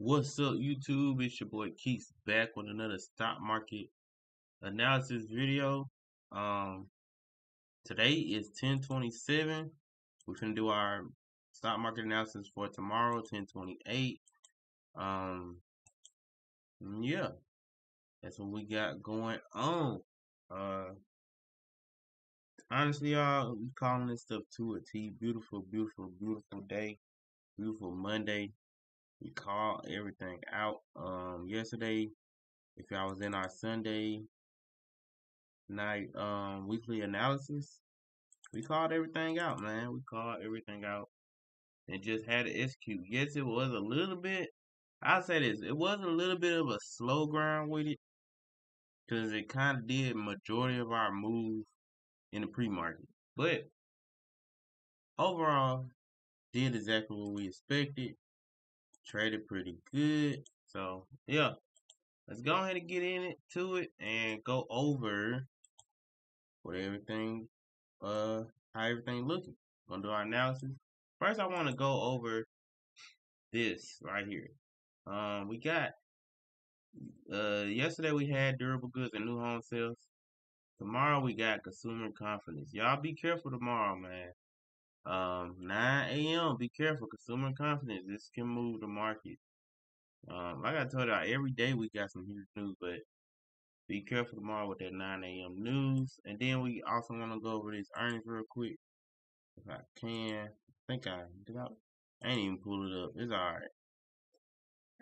What's up, YouTube? It's your boy Keith back with another stock market analysis video. Um, Today is 10/27. We're gonna do our stock market analysis for tomorrow, 10/28. Yeah, that's what we got going on. Uh, Honestly, y'all, we calling this stuff to a T. Beautiful, beautiful, beautiful day, beautiful Monday. We called everything out. Yesterday, if y'all was in our Sunday night weekly analysis, we called everything out, man. We called everything out and just had to execute. Yes, it was a little bit. I'll say this: it was a little bit of a slow grind with it because it kind of did majority of our move in the pre-market, but overall did exactly what we expected. Traded pretty good. So yeah, let's go ahead and get into it and go over what everything how everything looking. Gonna do our analysis. First, I want to go over this right here. We got yesterday we had durable goods and new home sales. Tomorrow we got consumer confidence. Y'all be careful tomorrow, man. 9 a.m. Be careful. Consumer confidence. This can move the market. Like I told y'all, every day we got some huge news, but be careful tomorrow with that 9 a.m. news. And then we also want to go over these earnings real quick. If I can. I think I did. I ain't even pull it up. It's alright.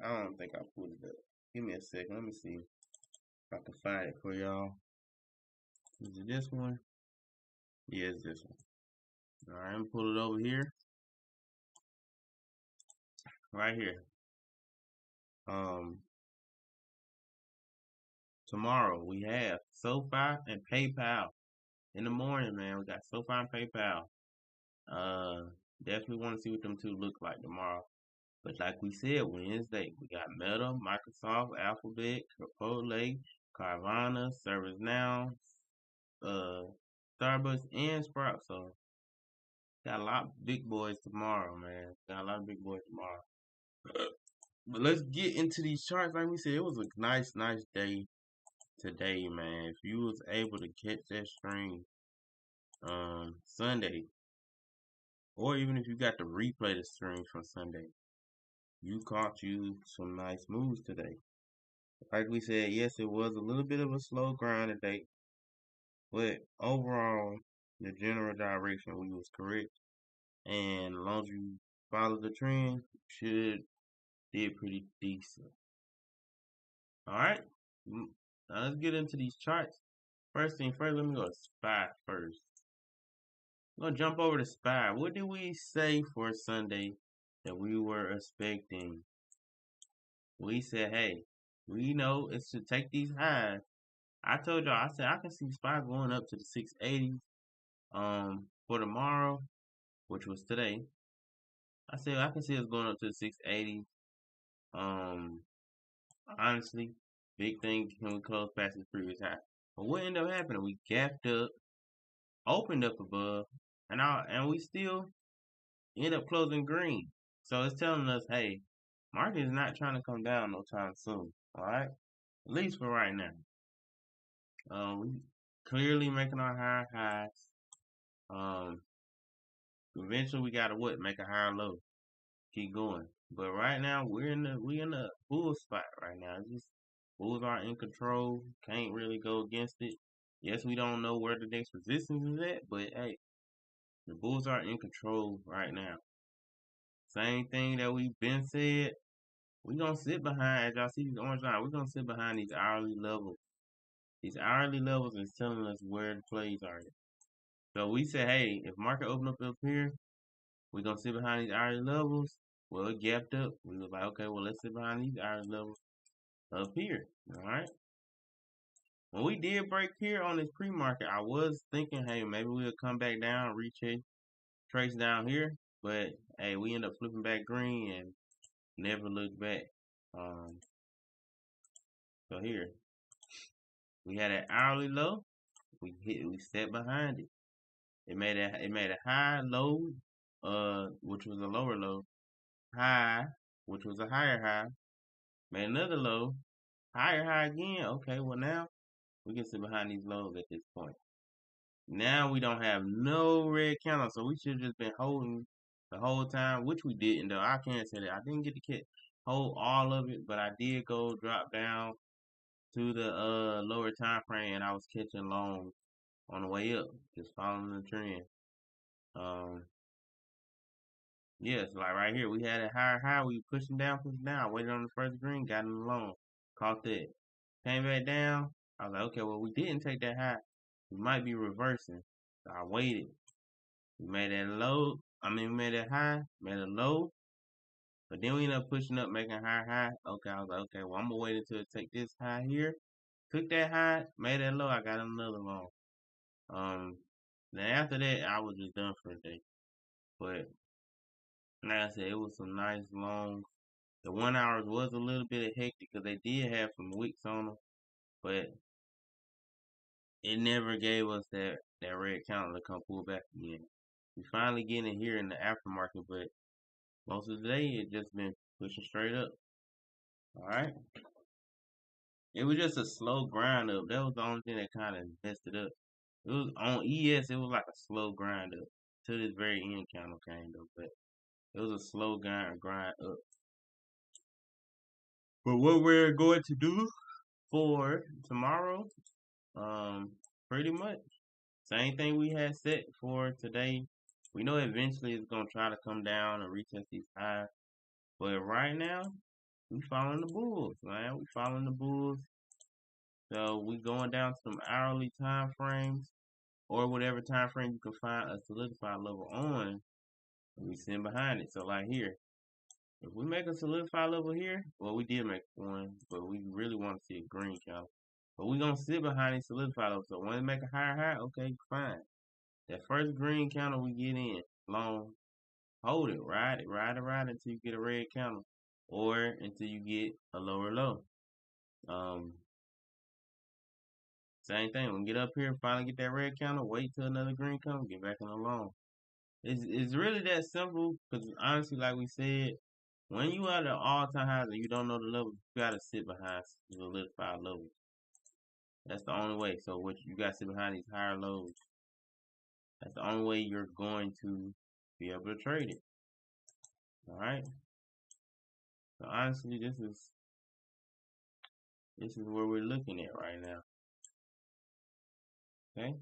I don't think I pulled it up. Give me a second. Let me see if I can find it for y'all. Is it this one? Yeah, it's this one. Alright, I'm pull it over here. Right here. Tomorrow we have SoFi and PayPal. In the morning, man, we got SoFi and PayPal. Definitely want to see what them two look like tomorrow. But like we said, Wednesday, we got Meta, Microsoft, Alphabet, Chipotle, Carvana, ServiceNow, Starbucks, and Sprout. So got a lot of big boys tomorrow, man. Got a lot of big boys tomorrow. But let's get into these charts. Like we said, it was a nice day today, man. If you was able to catch that stream Sunday, or even if you got to replay the stream from Sunday, you caught you some nice moves today. Like we said, yes, it was a little bit of a slow grind today, but overall, the general direction we was correct. And as long as you follow the trend, you should did pretty decent. Alright, now let's get into these charts. First thing first, let me go to SPY first. I'm gonna jump over to SPY. What did we say for Sunday that we were expecting? We said, hey, we know it's to take these highs. I told y'all, I said I can see SPY going up to the 680s for tomorrow, which was today. I said I can see us going up to the 680s. Honestly, big thing can we close past the previous high. But what ended up happening? We gapped up, opened up above, and we still end up closing green. So it's telling us, hey, market is not trying to come down no time soon. All right, at least for right now. We clearly making our higher highs. Eventually we gotta make a higher low. Keep going. But right now we in the bull spot right now. It's just bulls are in control. Can't really go against it. Yes, we don't know where the next resistance is at, but hey, the bulls are in control right now. Same thing that we've been said. We gonna sit behind, as y'all see these orange lines, we're gonna sit behind these hourly levels. These hourly levels is telling us where the plays are at. So we said, hey, if market open up here, we're gonna sit behind these hourly levels. Well, it gapped up. We was like, okay, well, let's sit behind these hourly levels up here. All right. When we did break here on this pre-market, I was thinking, hey, maybe we'll come back down, trace down here. But hey, we end up flipping back green and never looked back. So here we had an hourly low. We sat behind it. It made a high low, which was a lower low, high, which was a higher high, Made another low. Higher high again. Okay, well now we can sit behind these lows at this point. Now we don't have no red candle, so we should have just been holding the whole time, which we didn't though. I can't say that. I didn't get to hold all of it, but I did go drop down to the lower time frame and I was catching long on the way up, just following the trend. Yes, like right here, we had a higher high, we pushing down, waited on the first green, got in the long, caught that. Came back down. I was like, okay, well we didn't take that high. We might be reversing. So I waited. We made that low. We made that high, made a low, but then we ended up pushing up, making a higher high. Okay, I was like, okay, well I'm gonna wait until it take this high here. Took that high, made that low. I got another long. Then after that, I was just done for the day. But like I said, it was some nice longs. The 1 hours was a little bit hectic because they did have some wicks on them, but it never gave us that red counter to come pull back again. We finally getting it here in the aftermarket, but most of the day it just been pushing straight up. All right, it was just a slow grind up. That was the only thing that kind of messed it up. It was on ES. It was like a slow grind up to this very end candle came though, but it was a slow grind up. But what we're going to do for tomorrow, pretty much same thing we had set for today. We know eventually it's gonna try to come down and retest these highs, but right now we following the bulls, man. We following the bulls. So we going down to some hourly time frames or whatever time frame you can find a solidified level on, and we sitting behind it. So like here, if we make a solidified level here, well we did make one, but we really want to see a green candle. But we gonna sit behind these solidified levels. So when they make a higher high, okay, fine. That first green candle we get in, long, hold it, ride until you get a red candle, or until you get a lower low. Um, Same thing. When we get up here, finally get that red candle, wait till another green comes, get back in the long. It's really that simple. Because honestly, like we said, when you are at all-time highs and you don't know the levels, you gotta sit behind solidified levels. That's the only way. So what you gotta sit behind these higher lows. That's the only way you're going to be able to trade it. All right. So honestly, this is where we're looking at right now. Okay.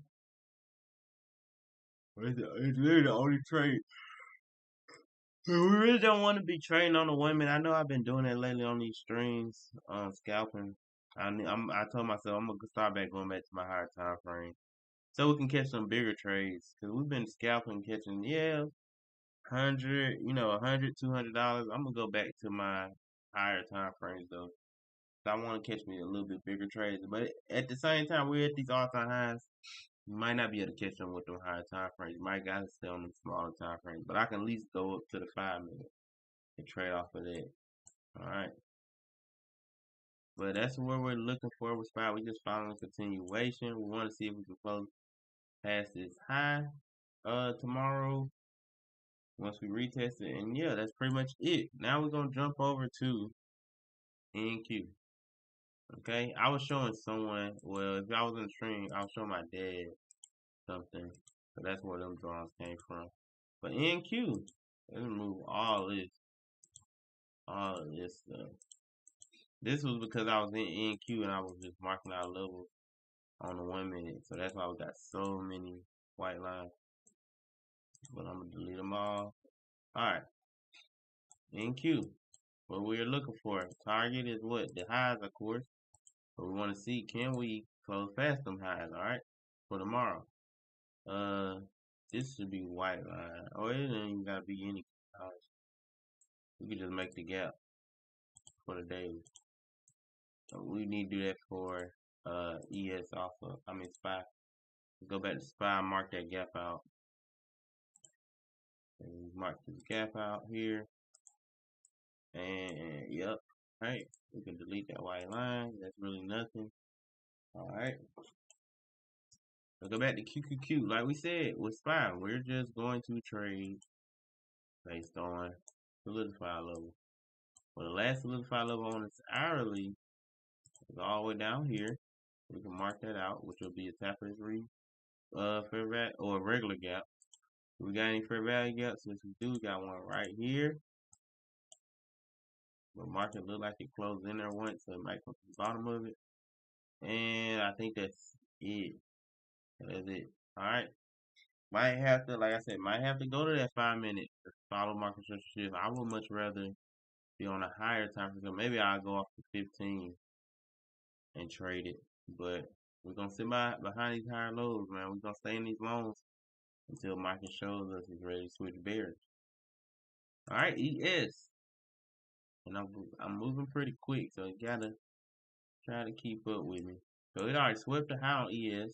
It's literally the only trade. We really don't want to be trading on the women. I know I've been doing that lately on these streams, scalping. I told myself I'm gonna start back going back to my higher time frame so we can catch some bigger trades. Cause we've been scalping, catching, yeah, $100, $200. I'm gonna go back to my higher time frames though. I want to catch me a little bit bigger trades, but at the same time, we're at these all-time highs. You might not be able to catch them with them higher time frames. You might gotta stay on them smaller time frames, but I can at least go up to the 5 minute and trade off of that. All right, but that's where we're looking for. We're just following continuation. We want to see if we can close past this high tomorrow once we retest it, and yeah, that's pretty much it. Now we're gonna jump over to NQ. Okay, I was showing someone. Well, if I was in the stream, I was showing my dad something. So that's where them drawings came from. But NQ, let's remove all of this stuff. This was because I was in NQ and I was just marking out levels on the 1 minute. So that's why we got so many white lines. But I'm gonna delete them all. Alright, NQ. What we're looking for. Target is what? The highs, of course. But we want to see, can we close past them highs, alright? For tomorrow. This should be white line. Oh, it ain't even gotta be any colors. We can just make the gap for the daily. So we need to do that for ES also. SPY. Go back to SPY, mark that gap out. And mark this gap out here. And yep. Alright. We can delete that white line. That's really nothing. Alright. So go back to QQQ. Like we said, with SPY, we're just going to trade based on solidified level. Well, the last solidify level on this hourly is all the way down here. We can mark that out, which will be a tapestry fair value or a regular gap. We got any fair value gaps? Since we do, we got one right here. The market look like it closed in there once, so it might come to the bottom of it. And I think that's it. That's it. Alright. Might have to, like I said, might have to go to that 5 minute to follow market structure shift. I would much rather be on a higher time frame. So maybe I'll go off to 15 and trade it. But we're gonna sit behind these higher lows, man. We're gonna stay in these loans until market shows us it's ready to switch bearish. Alright, ES. And I'm moving pretty quick, so you gotta try to keep up with me. So it already swept the high on ES,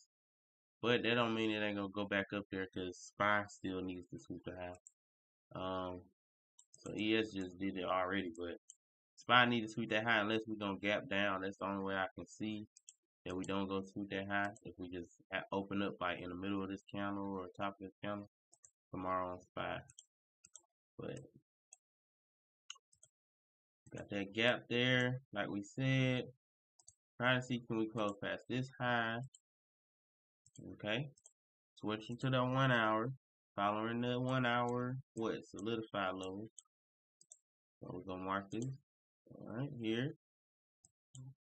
but that don't mean it ain't gonna go back up there because SPY still needs to sweep the high. So ES just did it already, but SPY need to sweep that high unless we're gonna gap down. That's the only way I can see that we don't go sweep that high. If we just open up like in the middle of this candle or top of this candle tomorrow on SPY. But got that gap there, like we said. Trying to see can we close past this high. Okay. Switching to the 1 hour. Following the 1 hour solidified level. So we're gonna mark this. Alright, here.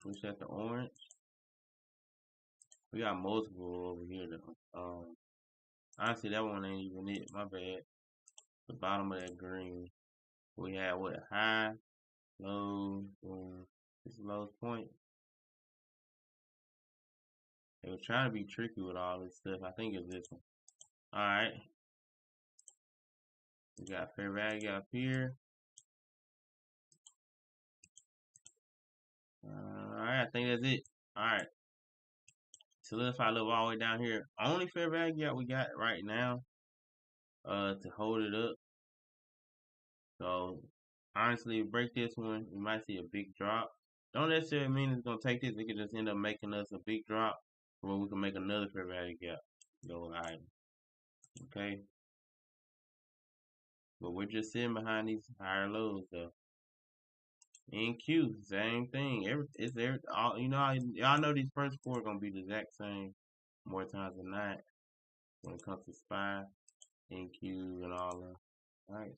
Push at the orange. We got multiple over here though. Honestly that one ain't even it, my bad. The bottom of that green. We had what? High, low, boom. This is the lowest point. They were trying to be tricky with all this stuff. I think it's this one. Alright. We got fair value up here. Alright, I think that's it. Alright. Solidify level all the way down here. Only fair value gap we got right now to hold it up. So honestly, break this one, we might see a big drop. Don't necessarily mean it's gonna take this. It could just end up making us a big drop where we can make another fair value gap go higher. Okay. But we're just sitting behind these higher lows though. NQ, same thing. Y'all know these first four are gonna be the exact same more times than not when it comes to SPY, NQ, and all that. Alright.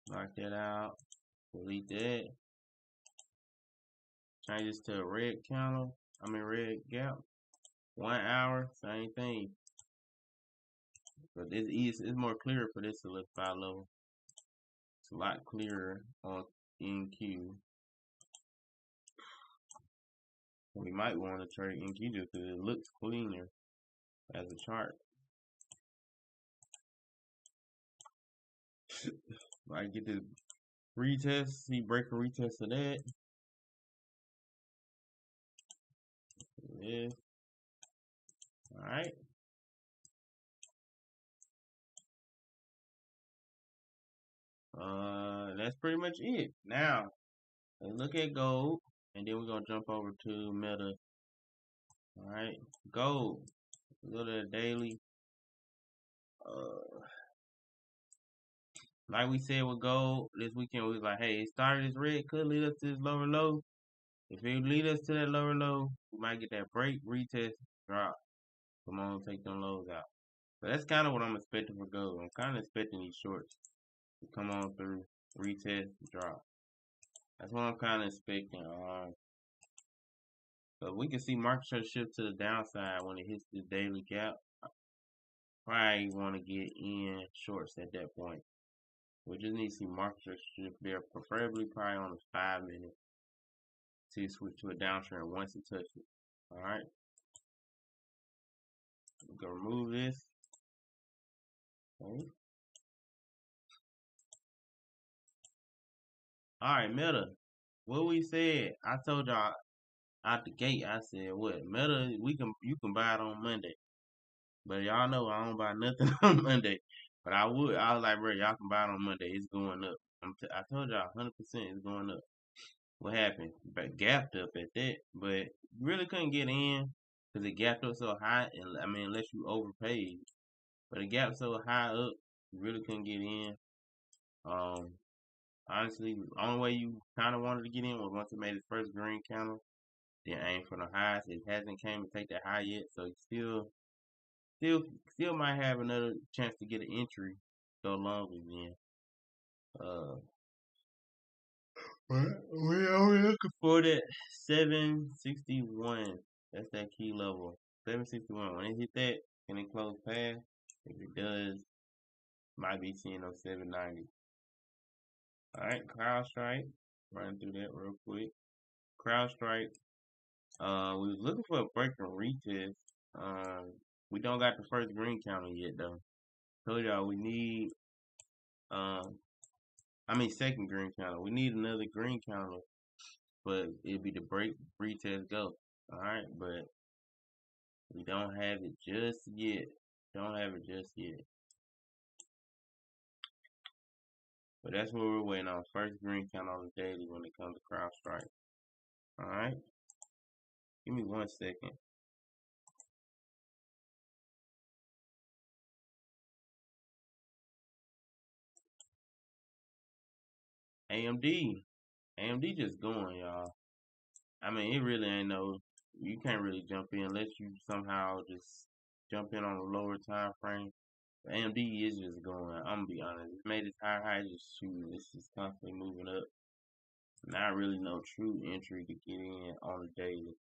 Mark that out. Delete that. Change this to a red candle. Red gap. 1 hour, same thing. But this is more clear for this solidify level. It's a lot clearer on NQ. We might want to trade NQ just because it looks cleaner as a chart. Might get the retest, see break a retest of that. Yeah. Alright. That's pretty much it. Now, let's look at gold, and then we're gonna jump over to Meta. Alright, gold. Go to the daily. Like we said with gold this weekend, we was like, hey, it started as red, could lead us to this lower low. If it lead us to that lower low, we might get that break, retest, drop. Come on, take them lows out. So that's kind of what I'm expecting for gold. I'm kind of expecting these shorts to come on through, retest, drop. That's what I'm kind of expecting. So we can see market share shift to the downside when it hits the daily gap. Probably want to get in shorts at that point. We just need to see market share shift there, preferably probably on the 5 minute to switch to a downtrend once it touches it. Alright. We're going to remove this. Okay. Alright, Meta. What we said, I told y'all out the gate, I said, what? Meta, you can buy it on Monday. But y'all know I don't buy nothing on Monday. But I was like, bro, y'all can buy it on Monday. It's going up. I told y'all 100% it's going up. What happened? But gapped up at that. But really couldn't get in because it gapped up so high. And unless you overpaid. But the gap so high up, you really couldn't get in. Um, Honestly, the only way you kind of wanted to get in was once it made its first green candle, then aim for the highs. It hasn't came to take that high yet, so you still might have another chance to get an entry. Go long again. Uh, we are looking for that 761. That's that key level. 761. When it hit that, can it close past? If it does, might be seeing those 790. Alright, CrowdStrike. Run through that real quick. CrowdStrike. We was looking for a break and retest. We don't got the first green counter yet though. Told y'all we need second green counter. We need another green counter, but it'd be the break retest go. Alright, but we don't have it just yet. Don't have it just yet. But that's what we're waiting on. First green counter on the daily when it comes to CrowdStrike. Alright. Give me 1 second. AMD. AMD just going, y'all. I mean, it really ain't no. You can't really jump in unless you somehow just jump in on a lower time frame. But AMD is just going. I'm gonna be honest. It made its high, just shooting. It's just constantly moving up. Not really no true entry to get in on the daily.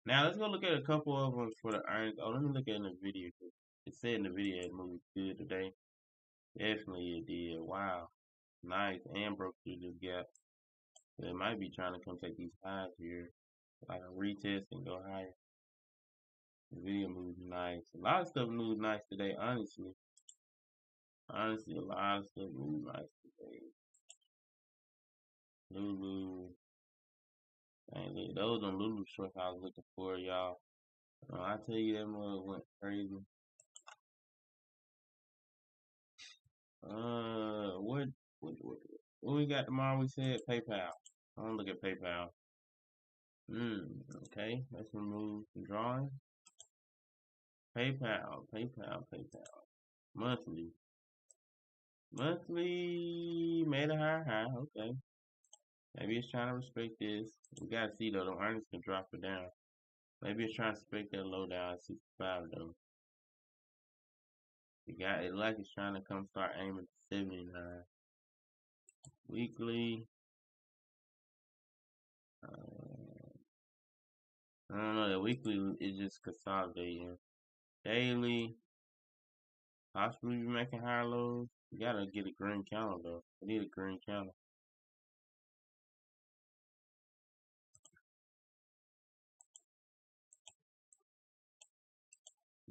Now let's go look at a couple of them for the earnings. Oh, let me look at in the video. It said in the video it moved good today. Definitely it did. Wow, nice, and broke through this gap. So it might be trying to come take these highs here, like a retest and go higher. The video moves nice. A lot of stuff moves nice today, honestly. Honestly, a lot of stuff moves nice today. Lulu. Dang, those are Lulu shorts I was looking for, y'all. I tell you that mug went crazy. What we got tomorrow? We said PayPal. I want to look at PayPal. Okay. Let's remove the drawing. PayPal. Monthly. Made a high. Okay. Maybe it's trying to respect this. We gotta see though. The earnings can drop it down. Maybe it's trying to respect that low down at 65 though. It like it's trying to come start aiming at 79. Weekly. I don't know. The weekly is just consolidating. Daily. Possibly be making higher lows. You gotta get a green counter though. We need a green counter.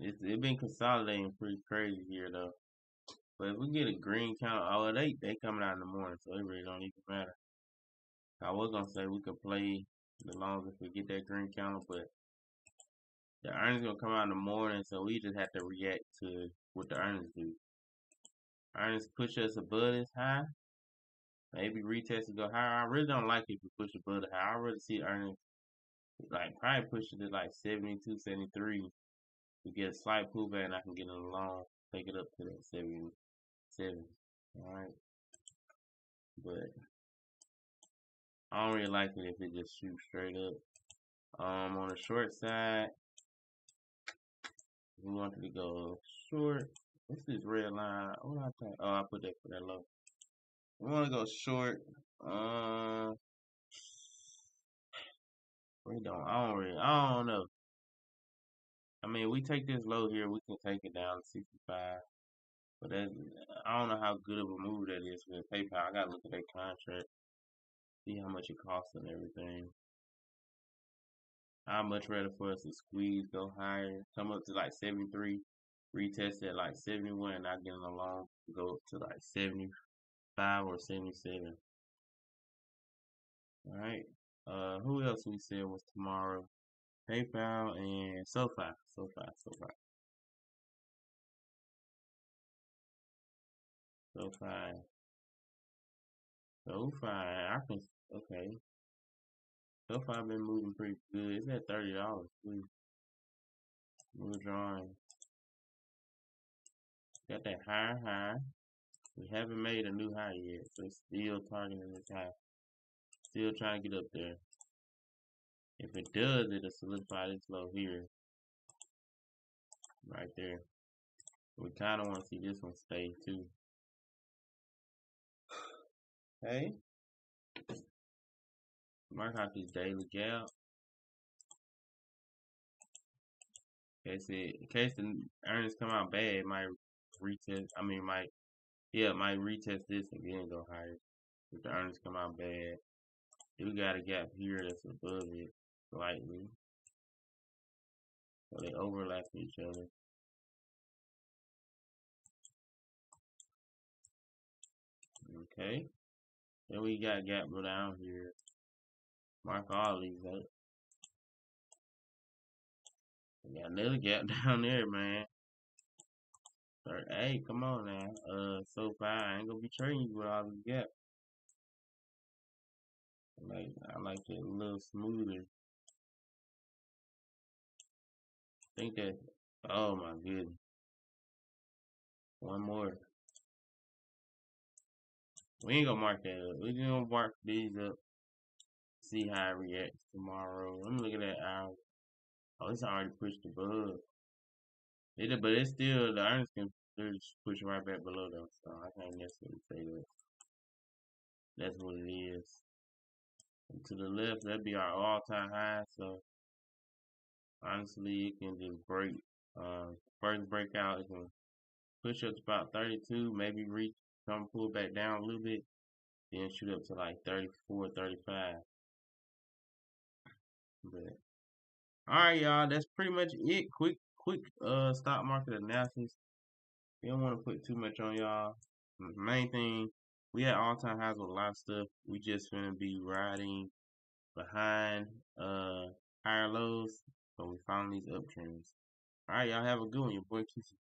It's been consolidating pretty crazy here though. But if we get a green counter, oh they coming out in the morning, so it really don't even matter. I was gonna say we could play the long if we get that green counter, but the earnings gonna come out in the morning, so we just have to react to what the earnings do. Earnings push us above this high. Maybe retest and go higher. I really don't like it if we push above the high. I really see earnings like probably pushing it like 72, 73. We get a slight pullback and I can get in the long, take it up to that 77. Alright. But I don't really like it if it just shoots straight up. On the short side, we wanted to go short. What's this red line? What I think? Oh, I put that for that low. We want to go short. We don't. I don't know. I mean, we take this low here, we can take it down to 65. But I don't know how good of a move that is for PayPal. I gotta look at that contract, see how much it costs and everything. I'd much rather for us to squeeze, go higher, come up to like 73, retest at like 71, and not getting along, go up to like 75 or 77. All right. Who else we said was tomorrow? PayPal and SoFi. I can. Okay. SoFi been moving pretty good. It's at $30. We're drawing. Got that higher high. We haven't made a new high yet, so it's still targeting this high. Still trying to get up there. If it does, it'll solidify this low here. Right there. We kind of want to see this one stay too. Okay. Mark out this daily gap. In case the earnings come out bad, it might retest. Might retest this and then go higher. If the earnings come out bad, we got a gap here that's above it slightly, so they overlap each other. Okay. Then we got a gap go down here. Mark all these up. We got another gap down there, man. Hey, come on now. So far I ain't gonna be trading you with all these gaps. I like it a little smoother. Think that. Oh my goodness. One more. We ain't gonna mark that up. We just gonna mark these up. See how it reacts tomorrow. Let me look at that hour. Oh, it's already pushed above. But it's still the earnings can just push right back below them. So I can't necessarily say that. That's what it is. And to the left, that'd be our all-time high. So honestly, it can just break. First breakout, it can push up to about 32, maybe reach, come pull back down a little bit, then shoot up to like 34, 35. But all right, y'all, that's pretty much it. Quick stock market analysis. We don't want to put too much on y'all. The main thing, we had all-time highs with a lot of stuff. We just gonna be riding behind higher lows, so we found these uptrends. All right, y'all have a good one. Your boy Keith.